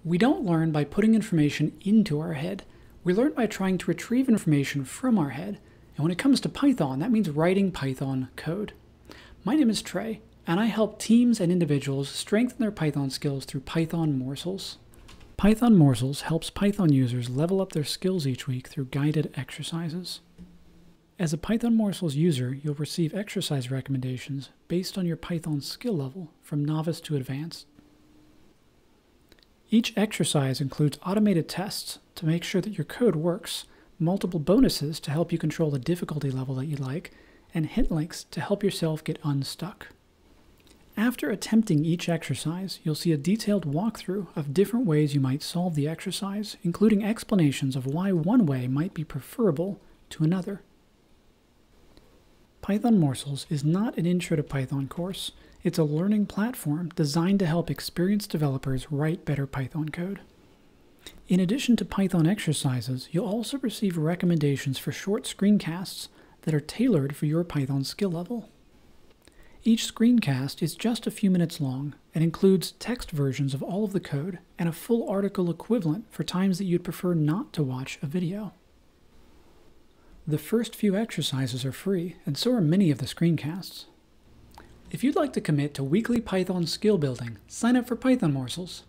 We don't learn by putting information into our head. We learn by trying to retrieve information from our head. And when it comes to Python, that means writing Python code. My name is Trey, and I help teams and individuals strengthen their Python skills through Python Morsels. Python Morsels helps Python users level up their skills each week through guided exercises. As a Python Morsels user, you'll receive exercise recommendations based on your Python skill level from novice to advanced. Each exercise includes automated tests to make sure that your code works, multiple bonuses to help you control the difficulty level that you like, and hint links to help yourself get unstuck. After attempting each exercise, you'll see a detailed walkthrough of different ways you might solve the exercise, including explanations of why one way might be preferable to another. Python Morsels is not an Intro to Python course. It's a learning platform designed to help experienced developers write better Python code. In addition to Python exercises, you'll also receive recommendations for short screencasts that are tailored for your Python skill level. Each screencast is just a few minutes long and includes text versions of all of the code and a full article equivalent for times that you'd prefer not to watch a video. The first few exercises are free, and so are many of the screencasts. If you'd like to commit to weekly Python skill building, sign up for Python Morsels.